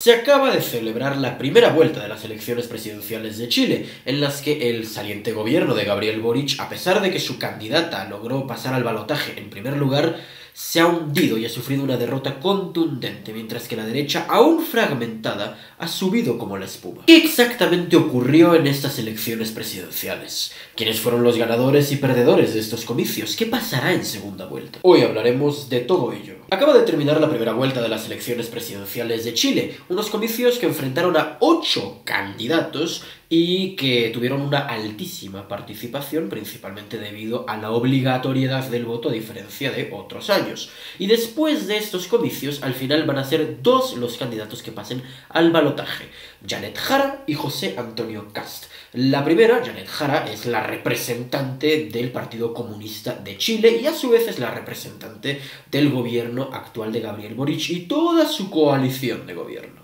Se acaba de celebrar la primera vuelta de las elecciones presidenciales de Chile, en las que el saliente gobierno de Gabriel Boric, a pesar de que su candidata logró pasar al balotaje en primer lugar, se ha hundido y ha sufrido una derrota contundente, mientras que la derecha, aún fragmentada, ha subido como la espuma. ¿Qué exactamente ocurrió en estas elecciones presidenciales? ¿Quiénes fueron los ganadores y perdedores de estos comicios? ¿Qué pasará en segunda vuelta? Hoy hablaremos de todo ello. Acaba de terminar la primera vuelta de las elecciones presidenciales de Chile, unos comicios que enfrentaron a 8 candidatos y que tuvieron una altísima participación, principalmente debido a la obligatoriedad del voto a diferencia de otros años. Y después de estos comicios, al final van a ser 2 los candidatos que pasen al balotaje: Janet Jara y José Antonio Kast. La primera, Janet Jara, es la representante del Partido Comunista de Chile y a su vez es la representante del gobierno actual de Gabriel Boric y toda su coalición de gobierno.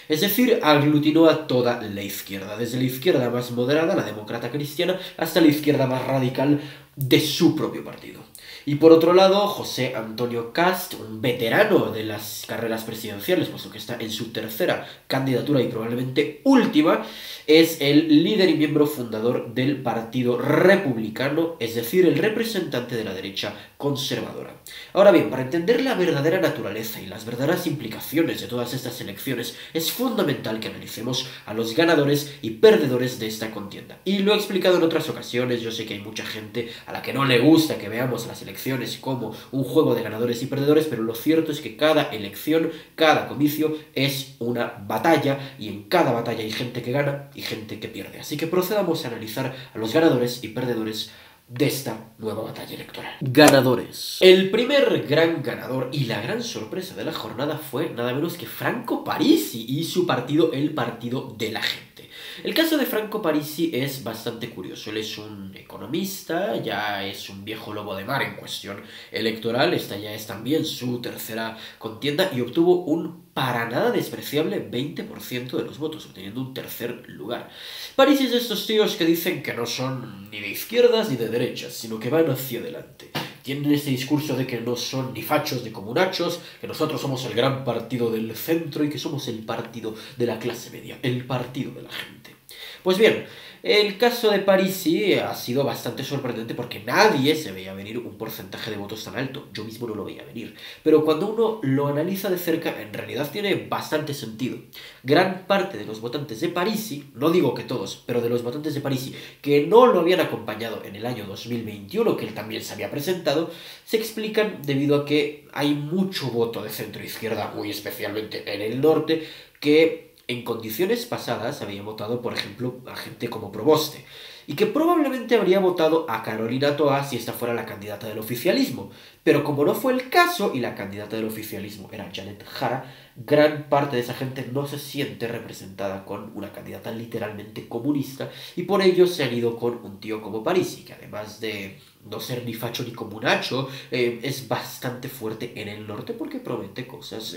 Es decir, aglutinó a toda la izquierda, desde la izquierda más moderada, la demócrata cristiana, hasta la izquierda más radical de su propio partido. Y por otro lado, José Antonio Kast, un veterano de las carreras presidenciales, puesto que está en su tercera candidatura y probablemente última, es el líder y miembro fundador del Partido Republicano, es decir, el representante de la derecha conservadora. Ahora bien, para entender la verdadera naturaleza y las verdaderas implicaciones de todas estas elecciones, es fundamental que analicemos a los ganadores y perdedores de esta contienda. Y lo he explicado en otras ocasiones, yo sé que hay mucha gente a la que no le gusta que veamos las elecciones como un juego de ganadores y perdedores, pero lo cierto es que cada elección, cada comicio es una batalla y en cada batalla hay gente que gana y gente que pierde. Así que procedamos a analizar a los ganadores y perdedores de esta nueva batalla electoral. Ganadores. El primer gran ganador y la gran sorpresa de la jornada fue nada menos que Franco Parisi y su partido, el Partido de la Gente. El caso de Franco Parisi es bastante curioso. Él es un economista, ya es un viejo lobo de mar en cuestión electoral, esta ya es también su tercera contienda y obtuvo un para nada despreciable 20% de los votos, obteniendo un tercer lugar. Parisi es de estos tíos que dicen que no son ni de izquierdas ni de derechas, sino que van hacia adelante. Tienen ese discurso de que no son ni fachos ni comunachos, que nosotros somos el gran partido del centro y que somos el partido de la clase media, el partido de la gente. Pues bien, el caso de Parisi ha sido bastante sorprendente porque nadie se veía venir un porcentaje de votos tan alto. Yo mismo no lo veía venir. Pero cuando uno lo analiza de cerca, en realidad tiene bastante sentido. Gran parte de los votantes de Parisi, no digo que todos, pero de los votantes de Parisi que no lo habían acompañado en el año 2021, que él también se había presentado, se explican debido a que hay mucho voto de centro-izquierda, muy especialmente en el norte, que en condiciones pasadas había votado, por ejemplo, a gente como Proboste, y que probablemente habría votado a Carolina Toa si esta fuera la candidata del oficialismo. Pero como no fue el caso y la candidata del oficialismo era Janet Jara, gran parte de esa gente no se siente representada con una candidata literalmente comunista y por ello se han ido con un tío como Parisi, que además de no ser ni facho ni comunacho, es bastante fuerte en el norte porque promete cosas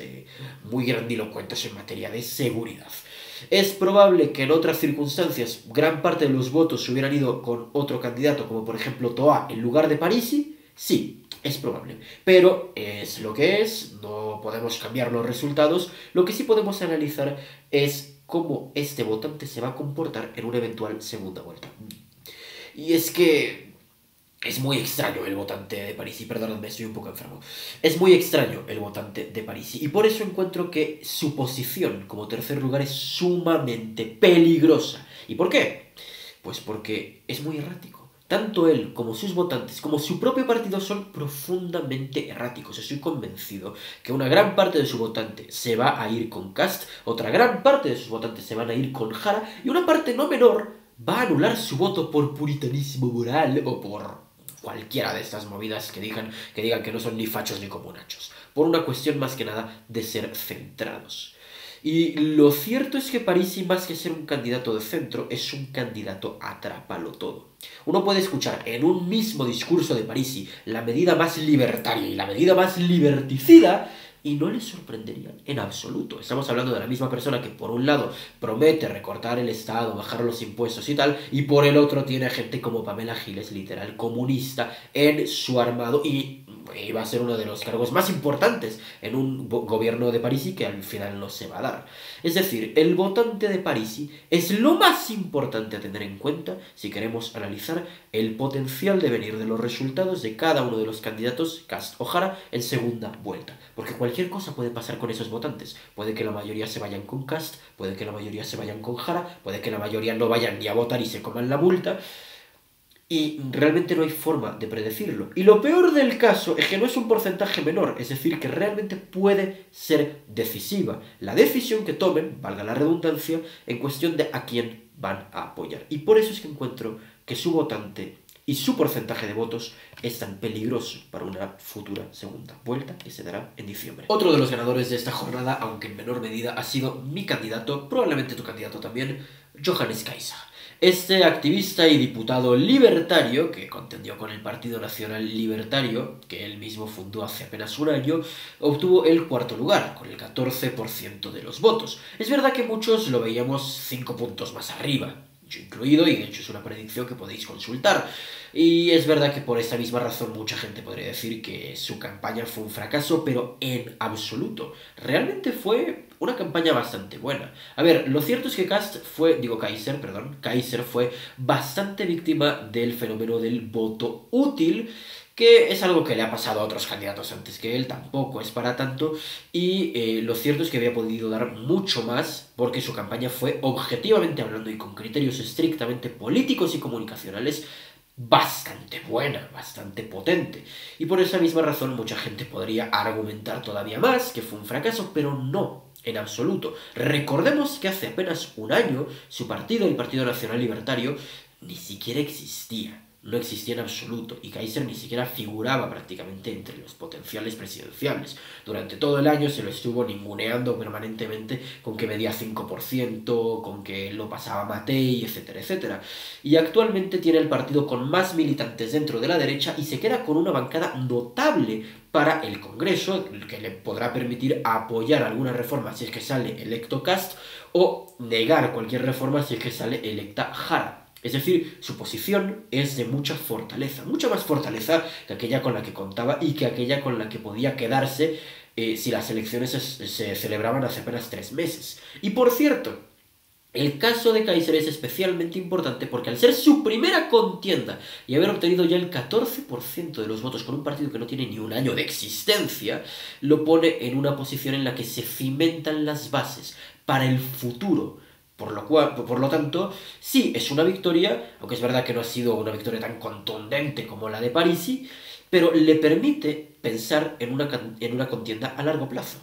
muy grandilocuentes en materia de seguridad. Es probable que en otras circunstancias gran parte de los votos se hubieran ido con otro candidato, como por ejemplo Toa, en lugar de Parisi. Sí, es probable, pero es lo que es, no podemos cambiar los resultados. Lo que sí podemos analizar es cómo este votante se va a comportar en una eventual segunda vuelta. Y es que es muy extraño el votante de Parisi, perdóname, estoy un poco enfermo. Es muy extraño el votante de Parisi y por eso encuentro que su posición como tercer lugar es sumamente peligrosa. ¿Y por qué? Pues porque es muy errático. Tanto él como sus votantes, como su propio partido son profundamente erráticos. Estoy convencido que una gran parte de su votante se va a ir con Kast, otra gran parte de sus votantes se van a ir con Jara y una parte no menor va a anular su voto por puritanismo moral o por cualquiera de estas movidas que digan que no son ni fachos ni comunachos, por una cuestión más que nada de ser centrados. Y lo cierto es que Parisi, más que ser un candidato de centro, es un candidato atrápalo todo. Uno puede escuchar en un mismo discurso de Parisi la medida más libertaria y la medida más liberticida y no les sorprenderían en absoluto. Estamos hablando de la misma persona que por un lado promete recortar el Estado, bajar los impuestos y tal, y por el otro tiene a gente como Pamela Giles, literal comunista, en su armado y iba a ser uno de los cargos más importantes en un gobierno de Parisi que al final no se va a dar. Es decir, el votante de Parisi es lo más importante a tener en cuenta si queremos analizar el potencial devenir de los resultados de cada uno de los candidatos Kast o Jara en segunda vuelta. Porque cualquier cosa puede pasar con esos votantes. Puede que la mayoría se vayan con Kast, puede que la mayoría se vayan con Jara, puede que la mayoría no vayan ni a votar y se coman la multa. Y realmente no hay forma de predecirlo. Y lo peor del caso es que no es un porcentaje menor, es decir, que realmente puede ser decisiva la decisión que tomen, valga la redundancia, en cuestión de a quién van a apoyar. Y por eso es que encuentro que su votante y su porcentaje de votos es tan peligroso para una futura segunda vuelta que se dará en diciembre. Otro de los ganadores de esta jornada, aunque en menor medida, ha sido mi candidato, probablemente tu candidato también, Johannes Kaiser. Este activista y diputado libertario, que contendió con el Partido Nacional Libertario, que él mismo fundó hace apenas un año, obtuvo el cuarto lugar, con el 14% de los votos. Es verdad que muchos lo veíamos 5 puntos más arriba, yo incluido, y de hecho es una predicción que podéis consultar. Y es verdad que por esta misma razón mucha gente podría decir que su campaña fue un fracaso, pero en absoluto. Realmente fue una campaña bastante buena. A ver, lo cierto es que Kaiser fue bastante víctima del fenómeno del voto útil, que es algo que le ha pasado a otros candidatos antes que él, tampoco es para tanto, y lo cierto es que había podido dar mucho más porque su campaña fue, objetivamente hablando y con criterios estrictamente políticos y comunicacionales, bastante buena, bastante potente. Y por esa misma razón mucha gente podría argumentar todavía más que fue un fracaso, pero no, en absoluto. Recordemos que hace apenas un año su partido, el Partido Nacional Libertario, ni siquiera existía. No existía en absoluto, y Kaiser ni siquiera figuraba prácticamente entre los potenciales presidenciables. Durante todo el año se lo estuvo ninguneando permanentemente con que medía 5%, con que lo pasaba Matei, etcétera, etcétera. Y actualmente tiene el partido con más militantes dentro de la derecha y se queda con una bancada notable para el Congreso, que le podrá permitir apoyar alguna reforma si es que sale electo Kast, o negar cualquier reforma si es que sale electa Jara. Es decir, su posición es de mucha fortaleza, mucha más fortaleza que aquella con la que contaba y que aquella con la que podía quedarse si las elecciones se celebraban hace apenas 3 meses. Y por cierto, el caso de Kaiser es especialmente importante porque al ser su primera contienda y haber obtenido ya el 14% de los votos con un partido que no tiene ni un año de existencia, lo pone en una posición en la que se cimentan las bases para el futuro. Por lo tanto, sí, es una victoria, aunque es verdad que no ha sido una victoria tan contundente como la de Parisi, pero le permite pensar en una contienda a largo plazo.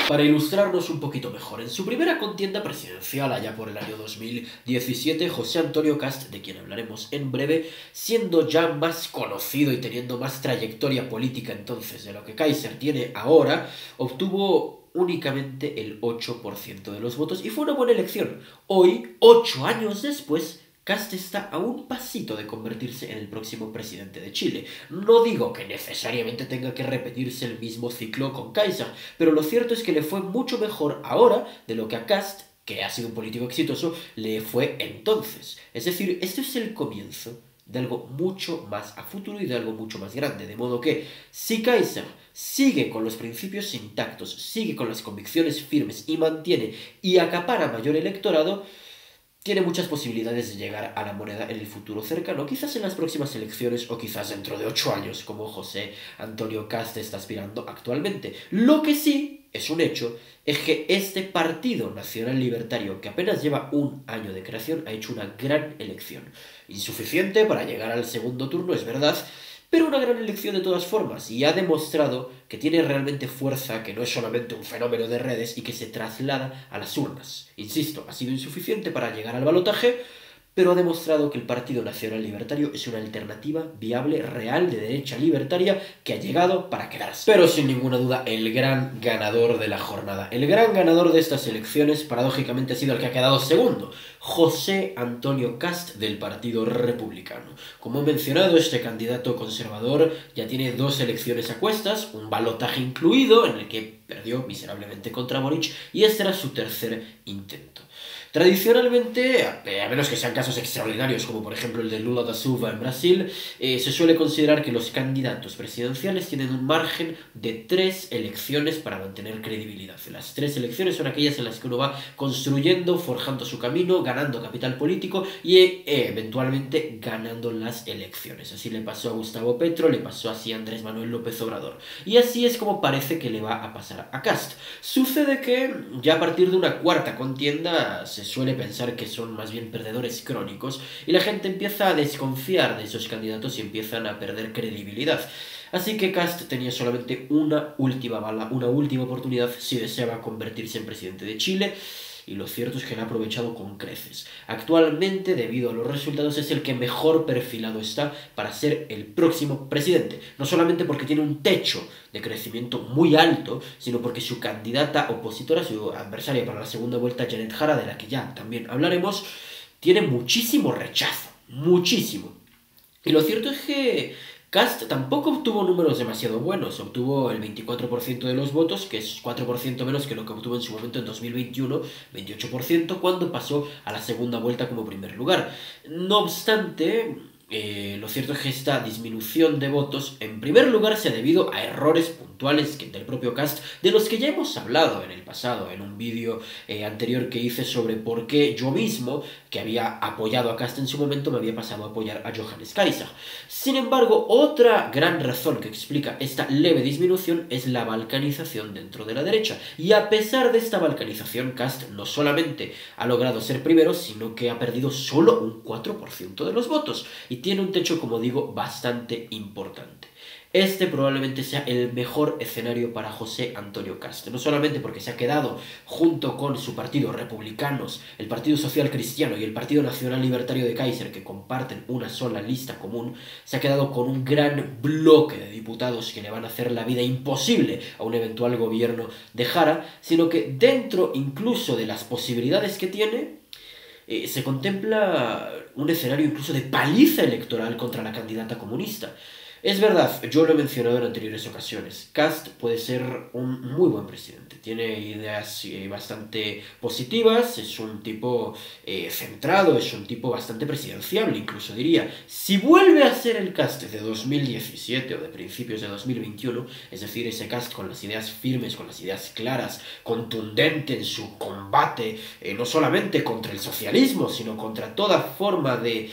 Para ilustrarnos un poquito mejor, en su primera contienda presidencial allá por el año 2017, José Antonio Kast, de quien hablaremos en breve, siendo ya más conocido y teniendo más trayectoria política entonces de lo que Kaiser tiene ahora, obtuvo únicamente el 8% de los votos y fue una buena elección. Hoy, 8 años después, Kast está a un pasito de convertirse en el próximo presidente de Chile. No digo que necesariamente tenga que repetirse el mismo ciclo con Kaiser, pero lo cierto es que le fue mucho mejor ahora de lo que a Kast, que ha sido un político exitoso, le fue entonces. Es decir, esto es el comienzo de algo mucho más a futuro y de algo mucho más grande, de modo que si Kaiser sigue con los principios intactos, sigue con las convicciones firmes y mantiene y acapara mayor electorado, tiene muchas posibilidades de llegar a la moneda en el futuro cercano, quizás en las próximas elecciones o quizás dentro de 8 años, como José Antonio Kast está aspirando actualmente. Lo que sí es un hecho es que este Partido Nacional Libertario, que apenas lleva un año de creación, ha hecho una gran elección. Insuficiente para llegar al segundo turno, es verdad, pero una gran elección de todas formas, y ha demostrado que tiene realmente fuerza, que no es solamente un fenómeno de redes y que se traslada a las urnas. Insisto, ha sido insuficiente para llegar al balotaje, pero ha demostrado que el Partido Nacional Libertario es una alternativa viable, real, de derecha libertaria, que ha llegado para quedarse. Pero sin ninguna duda, el gran ganador de la jornada, el gran ganador de estas elecciones, paradójicamente ha sido el que ha quedado segundo, José Antonio Kast, del Partido Republicano. Como he mencionado, este candidato conservador ya tiene 2 elecciones a cuestas, un balotaje incluido, en el que perdió miserablemente contra Boric y este era su tercer intento. Tradicionalmente, a menos que sean casos extraordinarios como por ejemplo el de Lula da Silva en Brasil, se suele considerar que los candidatos presidenciales tienen un margen de 3 elecciones para mantener credibilidad. Las 3 elecciones son aquellas en las que uno va construyendo, forjando su camino, ganando capital político y eventualmente ganando las elecciones. Así le pasó a Gustavo Petro, le pasó así a Andrés Manuel López Obrador. Y así es como parece que le va a pasar a Kast. Sucede que ya a partir de una cuarta contienda se suele pensar que son más bien perdedores crónicos y la gente empieza a desconfiar de esos candidatos y empiezan a perder credibilidad. Así que Kast tenía solamente una última bala, una última oportunidad si deseaba convertirse en presidente de Chile. Y lo cierto es que lo ha aprovechado con creces. Actualmente, debido a los resultados, es el que mejor perfilado está para ser el próximo presidente. No solamente porque tiene un techo de crecimiento muy alto, sino porque su candidata opositora, su adversaria para la segunda vuelta, Janet Jara, de la que ya también hablaremos, tiene muchísimo rechazo. Muchísimo. Y lo cierto es que Kast tampoco obtuvo números demasiado buenos, obtuvo el 24% de los votos, que es 4% menos que lo que obtuvo en su momento en 2021, 28%, cuando pasó a la segunda vuelta como primer lugar. No obstante, lo cierto es que esta disminución de votos, en primer lugar, se ha debido a errores puntuales del propio Kast, de los que ya hemos hablado en el pasado, en un vídeo anterior que hice sobre por qué yo mismo, que había apoyado a Kast en su momento, me había pasado a apoyar a Johannes Kaiser. Sin embargo, otra gran razón que explica esta leve disminución es la balcanización dentro de la derecha. Y a pesar de esta balcanización, Kast no solamente ha logrado ser primero, sino que ha perdido solo un 4% de los votos. Y tiene un techo, como digo, bastante importante. Este probablemente sea el mejor escenario para José Antonio Kast, no solamente porque se ha quedado junto con su partido Republicanos, el Partido Social Cristiano y el Partido Nacional Libertario de Kaiser, que comparten una sola lista común, se ha quedado con un gran bloque de diputados que le van a hacer la vida imposible a un eventual gobierno de Jara, sino que dentro incluso de las posibilidades que tiene, se contempla un escenario incluso de paliza electoral contra la candidata comunista. Es verdad, yo lo he mencionado en anteriores ocasiones, Kast puede ser un muy buen presidente, tiene ideas bastante positivas, es un tipo centrado, es un tipo bastante presidenciable, incluso diría. Si vuelve a ser el Kast de 2017 o de principios de 2021, es decir, ese Kast con las ideas firmes, con las ideas claras, contundente en su combate, no solamente contra el socialismo, sino contra toda forma de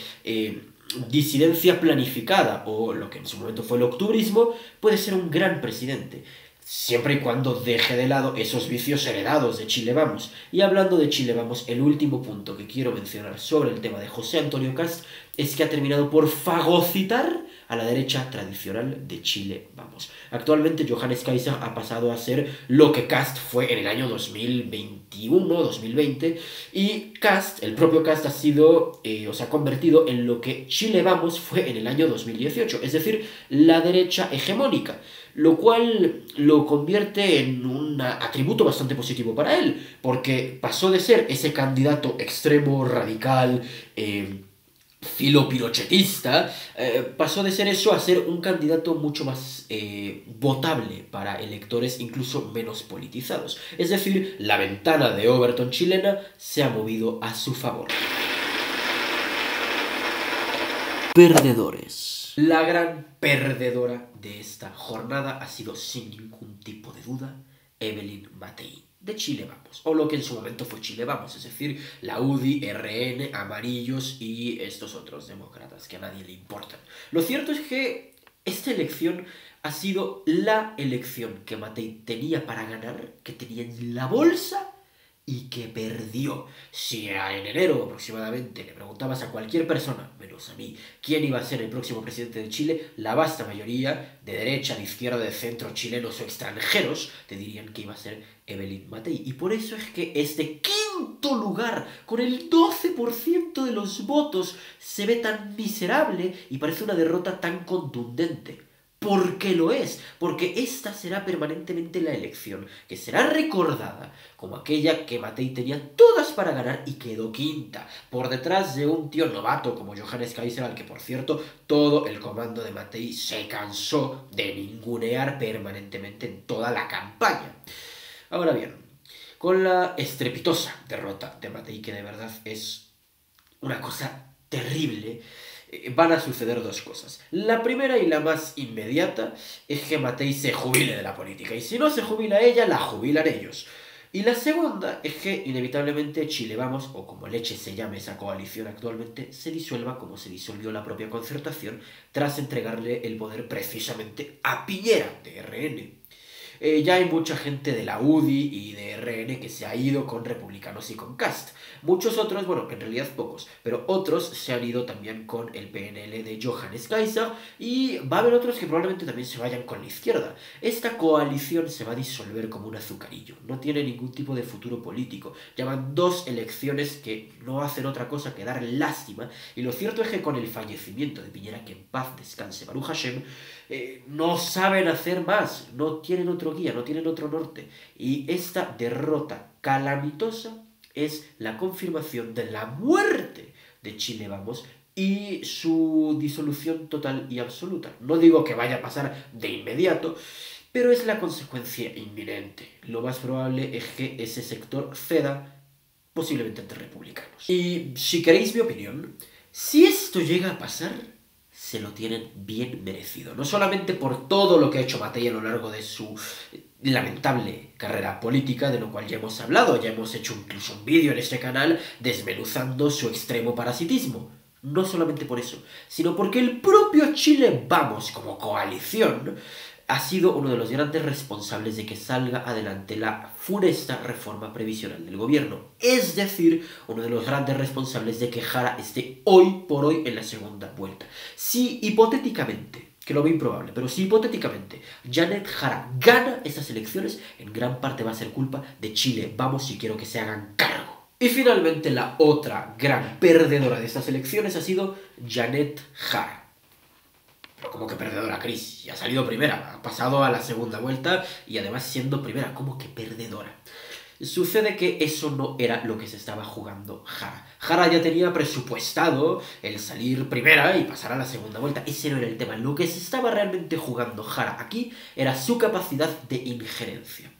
disidencia planificada o lo que en su momento fue el octubrismo, puede ser un gran presidente, siempre y cuando deje de lado esos vicios heredados de Chile Vamos. Y hablando de Chile Vamos, el último punto que quiero mencionar sobre el tema de José Antonio Kast es que ha terminado por fagocitar a la derecha tradicional de Chile Vamos. Actualmente Johannes Kaiser ha pasado a ser lo que Kast fue en el año 2021-2020 y Kast, el propio Kast ha sido, se ha convertido en lo que Chile Vamos fue en el año 2018, es decir, la derecha hegemónica, lo cual lo convierte en un atributo bastante positivo para él, porque pasó de ser ese candidato extremo, radical, filopinochetista, pasó de ser eso a ser un candidato mucho más votable para electores incluso menos politizados. Es decir, la ventana de Overton chilena se ha movido a su favor. Perdedores. La gran perdedora de esta jornada ha sido sin ningún tipo de duda Evelyn Matei, de Chile Vamos, o lo que en su momento fue Chile Vamos, es decir, la UDI, RN, Amarillos y estos otros demócratas que a nadie le importan. Lo cierto es que esta elección ha sido la elección que Matei tenía para ganar, que tenía en la bolsa y que perdió. Si en enero aproximadamente le preguntabas a cualquier persona, menos a mí, quién iba a ser el próximo presidente de Chile, la vasta mayoría, de derecha, de izquierda, de centro, chilenos o extranjeros, te dirían que iba a ser Evelyn Matei. Y por eso es que este quinto lugar, con el 12% de los votos, se ve tan miserable y parece una derrota tan contundente. porque lo es, porque esta será permanentemente la elección, que será recordada como aquella que Matei tenía todas para ganar y quedó quinta, por detrás de un tío novato como Johannes Kaiser, al que por cierto todo el comando de Matei se cansó de ningunear permanentemente en toda la campaña. Ahora bien, con la estrepitosa derrota de Matei, que de verdad es una cosa terrible, van a suceder dos cosas. La primera y la más inmediata es que Matei se jubile de la política, y si no se jubila ella, la jubilan ellos. Y la segunda es que inevitablemente Chile Vamos, o como leche se llame esa coalición actualmente, se disuelva como se disolvió la propia concertación tras entregarle el poder precisamente a Piñera, de RN. Ya hay mucha gente de la UDI y de RN que se ha ido con republicanos y con Kast. Muchos otros, bueno, en realidad pocos, pero otros se han ido también con el PNL de Johannes Kaiser, y va a haber otros que probablemente también se vayan con la izquierda. Esta coalición se va a disolver como un azucarillo, no tiene ningún tipo de futuro político. Llevan dos elecciones que no hacen otra cosa que dar lástima, y lo cierto es que con el fallecimiento de Piñera, que en paz descanse Baruch Hashem, no saben hacer más, no tienen otro guía, no tienen otro norte. Y esta derrota calamitosa es la confirmación de la muerte de Chile Vamos y su disolución total y absoluta. No digo que vaya a pasar de inmediato, pero es la consecuencia inminente. Lo más probable es que ese sector ceda, posiblemente ante republicanos. Y si queréis mi opinión, si esto llega a pasar, se lo tienen bien merecido. No solamente por todo lo que ha hecho Matei a lo largo de su lamentable carrera política, de lo cual ya hemos hablado, ya hemos hecho incluso un vídeo en este canal desmenuzando su extremo parasitismo. No solamente por eso, sino porque el propio Chile Vamos como coalición ha sido uno de los grandes responsables de que salga adelante la funesta reforma previsional del gobierno. Es decir, uno de los grandes responsables de que Jara esté hoy por hoy en la segunda vuelta. Si hipotéticamente, que lo veo improbable, pero si hipotéticamente Janet Jara gana estas elecciones, en gran parte va a ser culpa de Chile Vamos, y quiero que se hagan cargo. Y finalmente la otra gran perdedora de estas elecciones ha sido Janet Jara. Pero como que perdedora, Cris, ya ha salido primera, ha pasado a la segunda vuelta y además siendo primera, como que perdedora. Sucede que eso no era lo que se estaba jugando Jara. Jara ya tenía presupuestado el salir primera y pasar a la segunda vuelta. Ese no era el tema. Lo que se estaba realmente jugando Jara aquí era su capacidad de injerencia.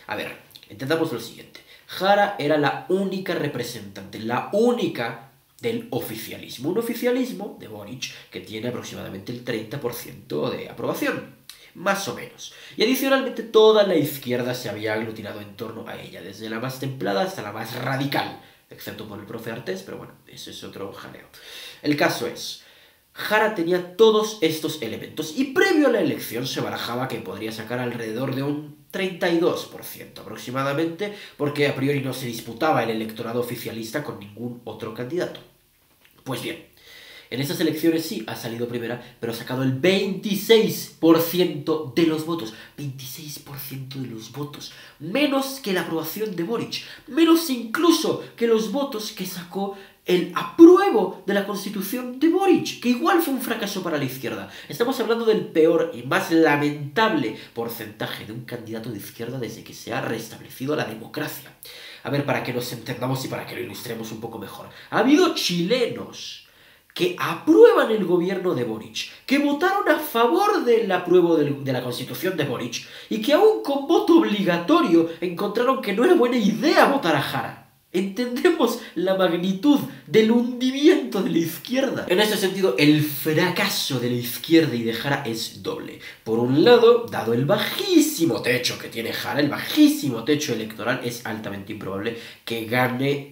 A ver, entendamos lo siguiente. Jara era la única representante, la única del oficialismo. Un oficialismo de Boric que tiene aproximadamente el 30% de aprobación. Más o menos. Y adicionalmente toda la izquierda se había aglutinado en torno a ella, desde la más templada hasta la más radical, excepto por el profe Artés, pero bueno, eso es otro jaleo. El caso es, Jara tenía todos estos elementos y previo a la elección se barajaba que podría sacar alrededor de un 32% aproximadamente, porque a priori no se disputaba el electorado oficialista con ningún otro candidato. Pues bien, en estas elecciones sí ha salido primera, pero ha sacado el 26% de los votos. 26% de los votos. Menos que la aprobación de Boric. Menos incluso que los votos que sacó el apruebo de la Constitución de Boric, que igual fue un fracaso para la izquierda. Estamos hablando del peor y más lamentable porcentaje de un candidato de izquierda desde que se ha restablecido la democracia. A ver, para que nos entendamos y para que lo ilustremos un poco mejor. Ha habido chilenos que aprueban el gobierno de Boric, que votaron a favor del apruebo de la Constitución de Boric, y que aún con voto obligatorio encontraron que no era buena idea votar a Jara. Entendemos la magnitud del hundimiento de la izquierda. En ese sentido, el fracaso de la izquierda y de Jara es doble. Por un lado, dado el bajísimo techo que tiene Jara, el bajísimo techo electoral, es altamente improbable que gane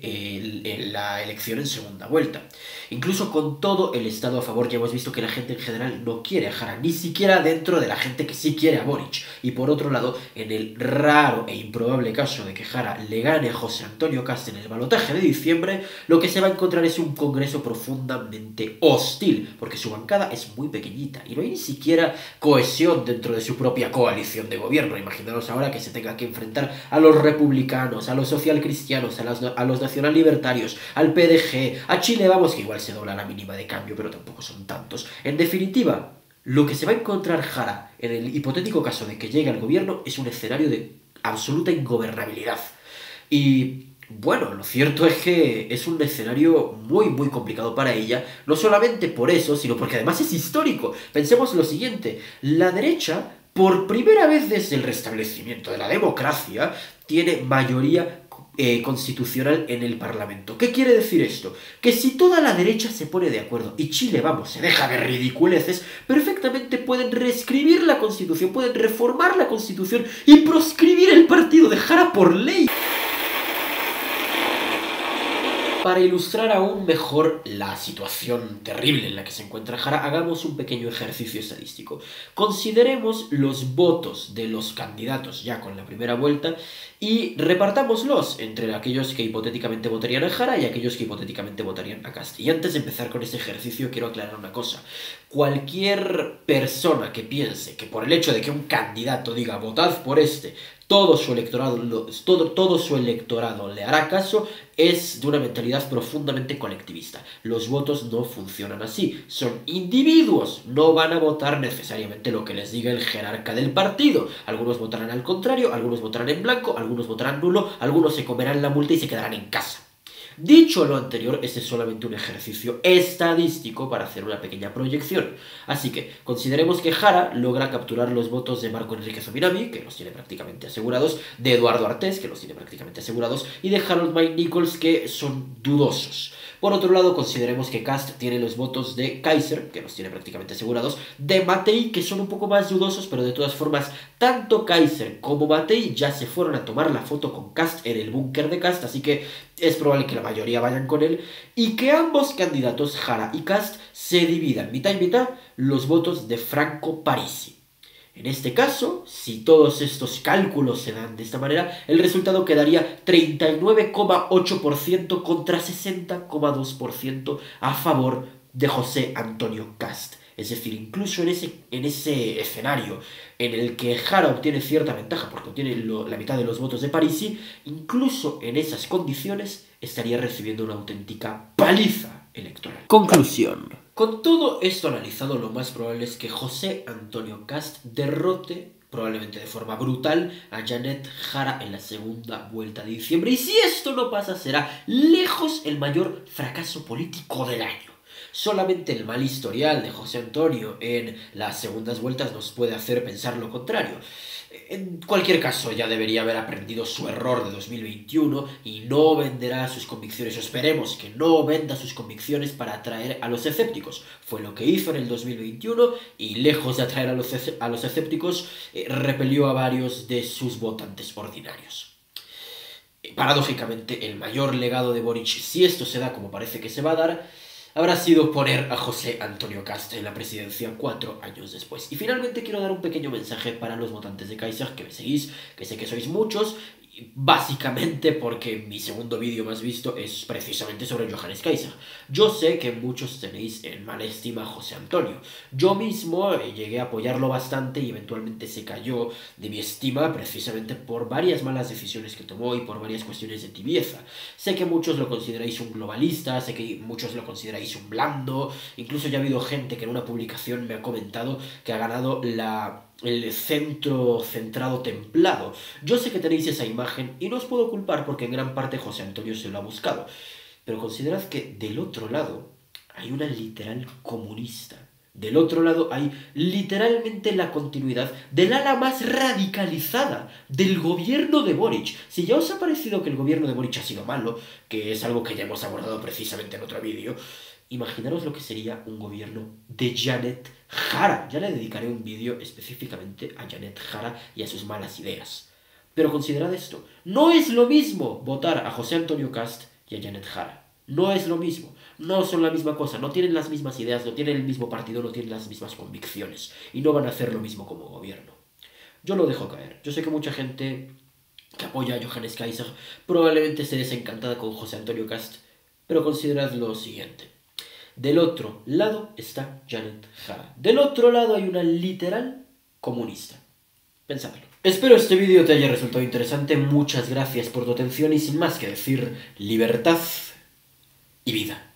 la elección en segunda vuelta. Incluso con todo el Estado a favor, ya hemos visto que la gente en general no quiere a Jara, ni siquiera dentro de la gente que sí quiere a Boric. Y por otro lado, en el raro e improbable caso de que Jara le gane a José Antonio Kast en el balotaje de diciembre, lo que se va a encontrar es un Congreso profundamente hostil, porque su bancada es muy pequeñita y no hay ni siquiera cohesión dentro de su propia coalición de gobierno. Imaginaros ahora que se tenga que enfrentar a los republicanos, a los socialcristianos, a los nacionallibertarios, al PDG, a Chile Vamos, que igual se dobla la mínima de cambio, pero tampoco son tantos. En definitiva, Lo que se va a encontrar Jara en el hipotético caso de que llegue al gobierno es un escenario de absoluta ingobernabilidad. Y bueno, lo cierto es que es un escenario muy complicado para ella, no solamente por eso, sino porque además es histórico. Pensemos lo siguiente, la derecha, por primera vez desde el restablecimiento de la democracia, tiene mayoría constitucional en el Parlamento. ¿Qué quiere decir esto? Que si toda la derecha se pone de acuerdo y Chile, vamos, se deja de ridiculeces, perfectamente pueden reescribir la Constitución, pueden reformar la Constitución y proscribir el partido de Jara por ley. Para ilustrar aún mejor la situación terrible en la que se encuentra Jara, hagamos un pequeño ejercicio estadístico. Consideremos los votos de los candidatos ya con la primera vuelta y repartámoslos entre aquellos que hipotéticamente votarían a Jara y aquellos que hipotéticamente votarían a Kast. Y antes de empezar con ese ejercicio quiero aclarar una cosa. Cualquier persona que piense que por el hecho de que un candidato diga votad por este, todo su electorado le hará caso, es de una mentalidad profundamente colectivista. Los votos no funcionan así. Son individuos. No van a votar necesariamente lo que les diga el jerarca del partido. Algunos votarán al contrario, algunos votarán en blanco, algunos votarán nulo, algunos se comerán la multa y se quedarán en casa. Dicho lo anterior, este es solamente un ejercicio estadístico para hacer una pequeña proyección. Así que consideremos que Jara logra capturar los votos de Marco Enrique Zominami, que los tiene prácticamente asegurados, de Eduardo Artés, que los tiene prácticamente asegurados, y de Harold Mine Nichols, que son dudosos. Por otro lado, consideremos que Kast tiene los votos de Kaiser, que los tiene prácticamente asegurados, de Matei, que son un poco más dudosos, pero de todas formas, tanto Kaiser como Matei ya se fueron a tomar la foto con Kast en el búnker de Kast, así que es probable que la mayoría vayan con él, y que ambos candidatos, Jara y Kast, se dividan mitad y mitad los votos de Franco Parisi. En este caso, si todos estos cálculos se dan de esta manera, el resultado quedaría 39,8% contra 60,2% a favor de José Antonio Kast. Es decir, incluso en ese escenario en el que Jara obtiene cierta ventaja porque obtiene la mitad de los votos de Parisi, incluso en esas condiciones estaría recibiendo una auténtica paliza electoral. Conclusión. Con todo esto analizado, lo más probable es que José Antonio Kast derrote, probablemente de forma brutal, a Janet Jara en la segunda vuelta de diciembre. Y si esto no pasa, será lejos el mayor fracaso político del año. Solamente el mal historial de José Antonio en las segundas vueltas nos puede hacer pensar lo contrario. En cualquier caso, ya debería haber aprendido su error de 2021 y no venderá sus convicciones, o esperemos que no venda sus convicciones para atraer a los escépticos. Fue lo que hizo en el 2021 y lejos de atraer a los escépticos, repelió a varios de sus votantes ordinarios. Paradójicamente, el mayor legado de Boric, si esto se da como parece que se va a dar, habrá sido poner a José Antonio Kast en la presidencia 4 años después. Y finalmente quiero dar un pequeño mensaje para los votantes de Kaiser que me seguís, que sé que sois muchos, básicamente porque mi segundo vídeo más visto es precisamente sobre Johannes Kaiser. Yo sé que muchos tenéis en mala estima a José Antonio. Yo mismo llegué a apoyarlo bastante y eventualmente se cayó de mi estima precisamente por varias malas decisiones que tomó y por varias cuestiones de tibieza. Sé que muchos lo consideráis un globalista, sé que muchos lo consideráis un blando, incluso ya ha habido gente que en una publicación me ha comentado que ha ganado el centro centrado templado. Yo sé que tenéis esa imagen y no os puedo culpar porque en gran parte José Antonio se lo ha buscado. Pero considerad que del otro lado hay una literal comunista. Del otro lado hay literalmente la continuidad del ala más radicalizada del gobierno de Boric. Si ya os ha parecido que el gobierno de Boric ha sido malo, que es algo que ya hemos abordado precisamente en otro vídeo, imaginaros lo que sería un gobierno de Janet Jara. Ya le dedicaré un vídeo específicamente a Janet Jara y a sus malas ideas. Pero considerad esto, no es lo mismo votar a José Antonio Kast y a Janet Jara. No es lo mismo, no son la misma cosa, no tienen las mismas ideas, no tienen el mismo partido, no tienen las mismas convicciones y no van a hacer lo mismo como gobierno. Yo lo dejo caer. Yo sé que mucha gente que apoya a Johannes Kaiser probablemente esté desencantada con José Antonio Kast, pero considerad lo siguiente. Del otro lado está Janet Jara. Del otro lado hay una literal comunista. Pensadlo. Espero este vídeo te haya resultado interesante. Muchas gracias por tu atención y sin más que decir, libertad y vida.